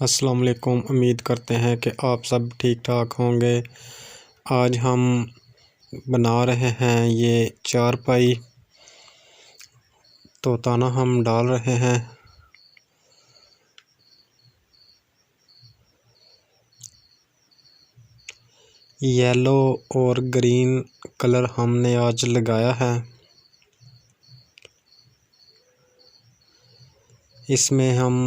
अस्सलाम वालेकुम। उम्मीद करते हैं कि आप सब ठीक ठाक होंगे। आज हम बना रहे हैं ये चारपाई, तो ताना हम डाल रहे हैं। येलो और ग्रीन कलर हमने आज लगाया है। इसमें हम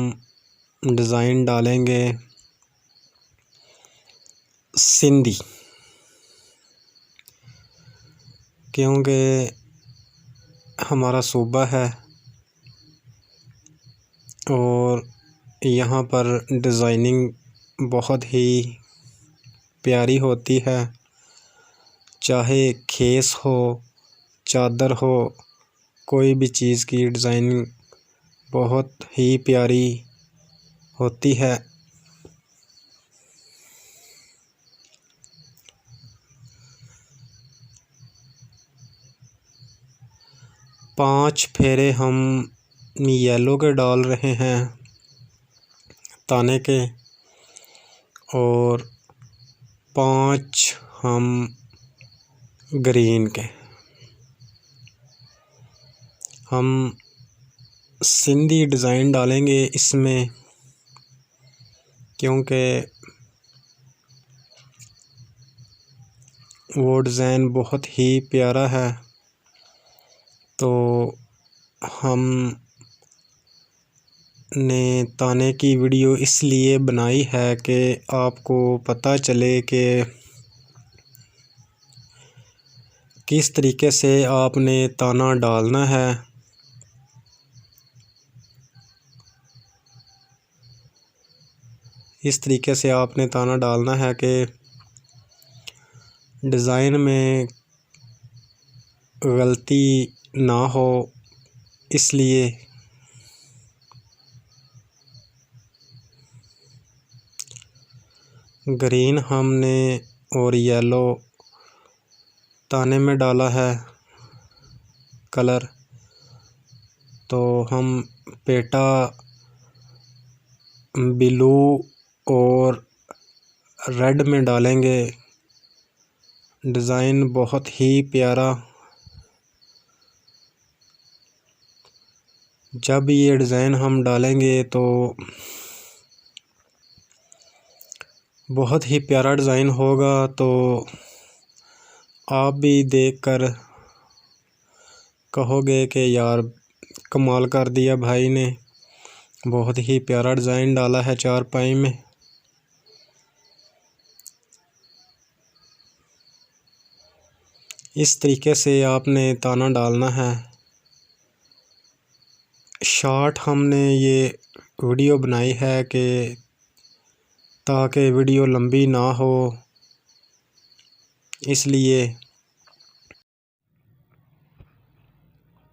डिज़ाइन डालेंगे सिंधी, क्योंकि हमारा सूबा है और यहाँ पर डिज़ाइनिंग बहुत ही प्यारी होती है। चाहे खेस हो, चादर हो, कोई भी चीज़ की डिज़ाइनिंग बहुत ही प्यारी होती है। पांच फेरे हम येलो के डाल रहे हैं ताने के, और 5 हम ग्रीन के। हम सिंधी डिज़ाइन डालेंगे इसमें, क्योंकि वो डिज़ाइन बहुत ही प्यारा है। तो हम ने ताने की वीडियो इसलिए बनाई है कि आपको पता चले कि किस तरीके से आपने ताना डालना है। इस तरीके से आपने ताना डालना है कि डिज़ाइन में गलती ना हो। इसलिए ग्रीन हमने और येलो ताने में डाला है कलर, तो हम पेटा ब्लू और रेड में डालेंगे। डिज़ाइन बहुत ही प्यारा। जब ये डिज़ाइन हम डालेंगे तो बहुत ही प्यारा डिज़ाइन होगा। तो आप भी देखकर कहोगे कि यार कमाल कर दिया भाई ने, बहुत ही प्यारा डिज़ाइन डाला है चारपाई में। इस तरीके से आपने ताना डालना है। शॉर्ट हमने ये वीडियो बनाई है कि ताकि वीडियो लंबी ना हो, इसलिए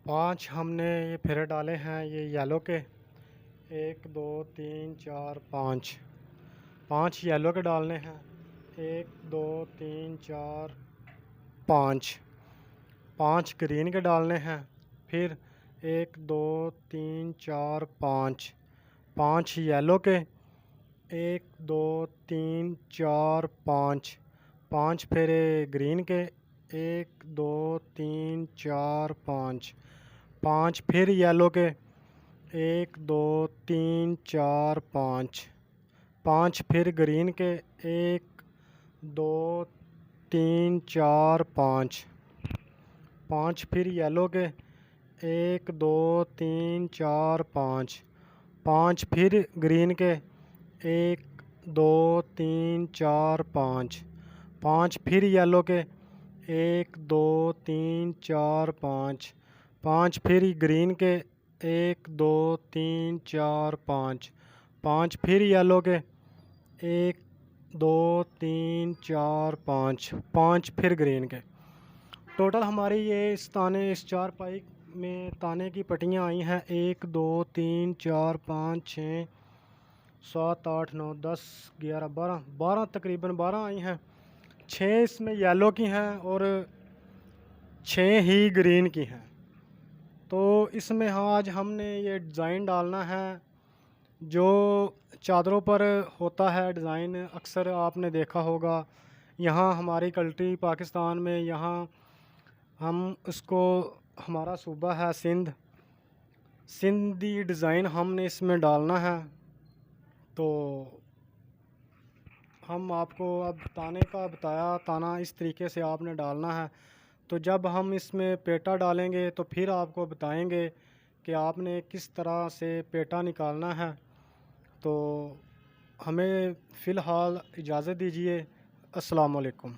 5 हमने ये फेरे डाले हैं ये येलो के। 1 2 3 4 5 येलो के डालने हैं। 1 2 3 4 5 ग्रीन के डालने हैं। फिर 1 2 3 4 5 येलो के। 1 2 3 4 5 फेरे ग्रीन के। 1 2 3 4 5 फिर येलो के। 1 2 3 4 5 फिर ग्रीन के। 1 2 3 4 5 फिर येलो के। 1 2 3 4 5 फिर ग्रीन के। 1 2 3 4 5 फिर येलो के। 1 2 3 4 5 फिर ग्रीन के। 1 2 3 4 5 फिर येलो के। 1 2 3 4 5 फिर ग्रीन के। टोटल हमारी ये इस चारपाई में ताने की पट्टियाँ आई हैं 1 2 3 4 5 6 7 8 9 10 11 12 तकरीबन 12 आई हैं। 6 इसमें येलो की हैं और 6 ही ग्रीन की हैं। तो इसमें आज हमने ये डिज़ाइन डालना है जो चादरों पर होता है डिज़ाइन, अक्सर आपने देखा होगा। यहाँ हमारी कंट्री पाकिस्तान में, यहाँ हम उसको, हमारा सूबा है सिंध, सिंधी डिज़ाइन हमने इसमें डालना है। तो हम आपको अब ताने का बताया, ताना इस तरीके से आपने डालना है। तो जब हम इसमें पेटा डालेंगे तो फिर आपको बताएंगे कि आपने किस तरह से पेटा निकालना है। तो हमें फ़िलहाल इजाज़त दीजिए। अस्सलाम वालेकुम।